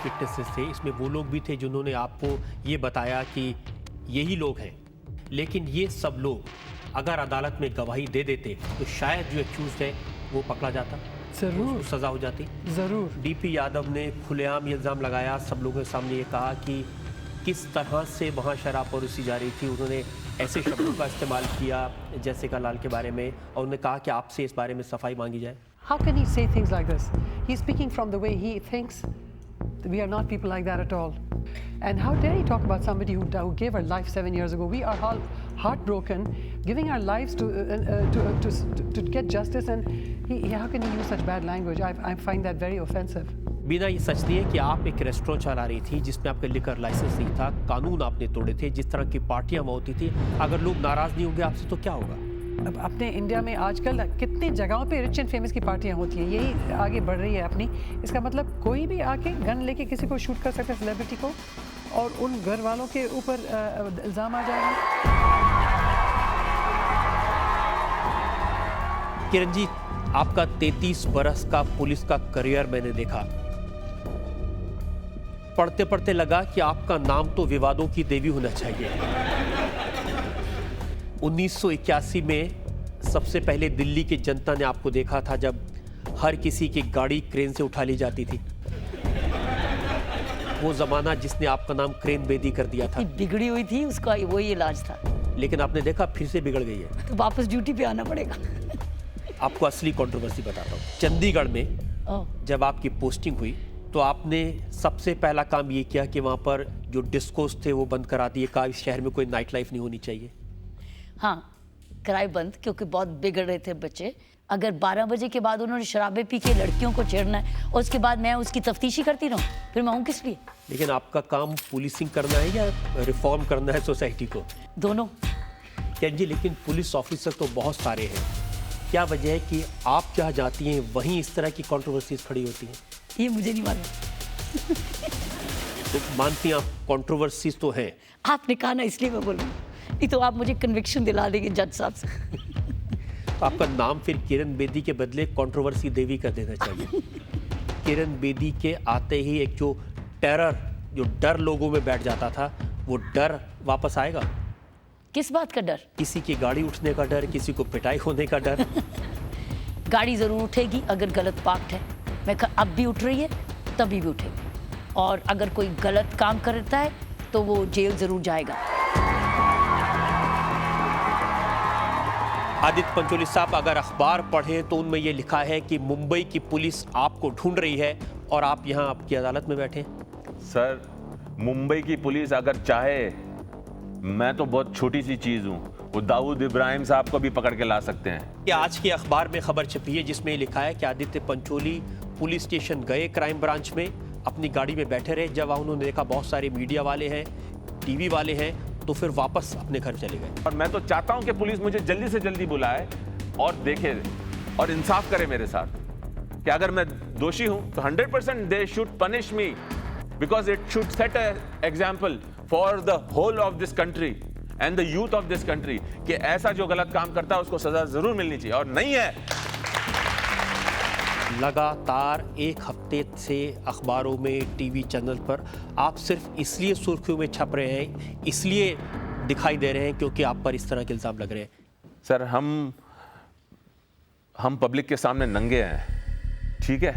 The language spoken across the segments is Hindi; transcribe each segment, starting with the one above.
विटनेसेस थे, इसमें वो लोग भी थे जिन्होंने आपको ये बताया कि यही लोग हैं, लेकिन ये सब लोग अगर अदालत में गवाही दे देते तो शायद जो एक्यूज्ड है वो पकड़ा जाता, जरूर सज़ा हो जाती। जरूर। डीपी यादव ने खुलेआम ये इल्ज़ाम लगाया, सब लोगों के सामने ये कहा कि किस तरह से वहाँ शराब परोसी जा रही थी। उन्होंने ऐसे शब्दों का इस्तेमाल किया जैसिका लाल के बारे में, और उन्होंने कहा कि आपसे इस बारे में सफाई मांगी जाए। How can he say things like this? He's speaking from the way he thinks. We are not people like that at all. And how dare he talk about somebody who gave her life 7 years ago? We are all heartbroken, giving our lives to get justice, and how can he use such bad language? I find that very offensive. बीना, ये सच नहीं है कि आप एक रेस्टोरेंट चला रही थी जिसमें आपका लिकर लाइसेंस नहीं था, कानून आपने तोड़े थे, जिस तरह की पार्टियां वहाँ होती थी, अगर लोग नाराज नहीं होंगे आपसे तो क्या होगा? अब अपने इंडिया में आजकल कितनी जगहों पे रिच एंड फेमस की पार्टियां होती हैं, यही आगे बढ़ रही है अपनी। इसका मतलब कोई भी आके गन लेके किसी को शूट कर सकता है, सेलिब्रिटी को, और उन घर वालों के ऊपर इल्ज़ाम आ जाएगा। किरण जी, आपका 33 बरस का पुलिस का करियर मैंने देखा, पढ़ते पढ़ते लगा कि आपका नाम तो विवादों की देवी होना चाहिए। 1981 में सबसे पहले दिल्ली की जनता ने आपको देखा था जब हर किसी की गाड़ी क्रेन से उठा ली जाती थी। वो जमाना जिसने आपका नाम क्रेन बेदी कर दिया था। बिगड़ी हुई थी, उसका वही इलाज था। लेकिन आपने देखा फिर से बिगड़ गई है, तो वापस ड्यूटी पे आना पड़ेगा। आपको असली कंट्रोवर्सी बताता हूँ। चंडीगढ़ में जब आपकी पोस्टिंग हुई तो आपने सबसे पहला काम ये किया कि वहाँ पर जो डिस्कोस थे वो बंद करा दिए, कहा इस शहर में कोई नाइट लाइफ नहीं होनी चाहिए। हाँ, कराए बंद, क्योंकि बहुत बिगड़ रहे थे बच्चे। अगर 12 बजे के बाद उन्होंने शराबें पी के लड़कियों को छेड़ना है और उसके बाद मैं उसकी तफ्तीशी करती रहूँ, फिर मैं हूँ किस लिए? लेकिन आपका काम पुलिसिंग करना है या रिफॉर्म करना है सोसाइटी को? दोनों। क्या जी, लेकिन पुलिस ऑफिसर तो बहुत सारे हैं, क्या वजह है कि आप जहाँ जाती हैं वहीं इस तरह की कंट्रोवर्सीज खड़ी होती हैं? ये मुझे नहीं मालूम। तो मानती हैं आप कंट्रोवर्सीज तो हैं? आपने कहा ना, इसलिए मैं बोल रही हूँ, नहीं तो आप मुझे कन्विक्शन दिला देंगे जज साहब से। तो आपका नाम फिर किरण बेदी के बदले कंट्रोवर्सी देवी कर देना चाहिए। किरण बेदी के आते ही एक जो टेरर, जो डर लोगों में बैठ जाता था, वो डर वापस आएगा। किस बात का डर? किसी की गाड़ी उठने का डर, किसी को पिटाई होने का डर। गाड़ी जरूर उठेगी अगर गलत पार्क्ड है। मैं अब भी उठ रही है, तभी भी उठेगी। और अगर कोई गलत काम करता है तो वो जेल जरूर जाएगा। आदित्य पंचोली साहब, अगर अखबार पढ़ें तो उनमें ये लिखा है कि मुंबई की पुलिस आपको ढूंढ रही है और आप यहाँ आपकी अदालत में बैठे। सर, मुंबई की पुलिस अगर चाहे, मैं तो बहुत छोटी सी चीज हूँ, वो दाऊद इब्राहिम साहब को भी पकड़ के ला सकते हैं। कि आज के अखबार में खबर छपी है जिसमें लिखा है कि आदित्य पंचोली पुलिस स्टेशन गए क्राइम ब्रांच में, अपनी गाड़ी में बैठे रहे, जब उन्होंने देखा बहुत सारे मीडिया वाले हैं, टीवी वाले हैं, तो फिर वापस अपने घर चले गए। और मैं तो चाहता हूं कि पुलिस मुझे जल्दी से जल्दी बुलाए और देखे और इंसाफ करे मेरे साथ, कि अगर मैं दोषी हूं तो 100% they should punish me, because it should set a example for the whole of this country and the youth of this country, कि ऐसा जो गलत काम करता है उसको सजा जरूर मिलनी चाहिए, और नहीं है। लगातार एक हफ्ते से अखबारों में, टीवी चैनल पर आप सिर्फ इसलिए सुर्खियों में छप रहे हैं, इसलिए दिखाई दे रहे हैं क्योंकि आप पर इस तरह के इल्जाम लग रहे हैं। सर, हम पब्लिक के सामने नंगे हैं, ठीक है?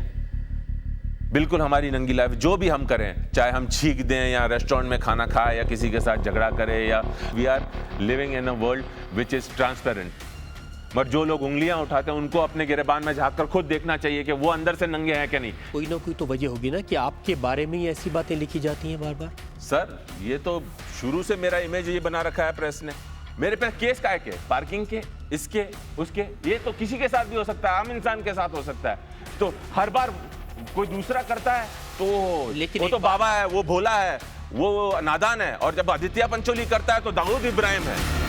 बिल्कुल हमारी नंगी लाइफ, जो भी हम करें, चाहे हम छींक दें या रेस्टोरेंट में खाना खाएं या किसी के साथ झगड़ा करें, या we are living in a world which is transparent. मगर जो लोग उंगलियां उठाते हैं उनको अपने गिरेबान में झांक कर खुद देखना चाहिए कि वो अंदर से नंगे हैं कि नहीं। कोई ना कोई तो वजह होगी ना कि आपके बारे में ही ऐसी बातें लिखी जाती हैं बार बार। सर, ये तो शुरू से मेरा इमेज ये बना रखा है प्रेस ने। मेरे पे केस काहे के? पार्किंग के, इसके, उसके। ये तो किसी के साथ भी हो सकता है, आम इंसान के साथ हो सकता है। तो हर बार कोई दूसरा करता है तो लेकिन वो तो बाबा है, वो भोला है, वो नादान है, और जब आदित्य पंचोली करता है तो दाऊद इब्राहिम है।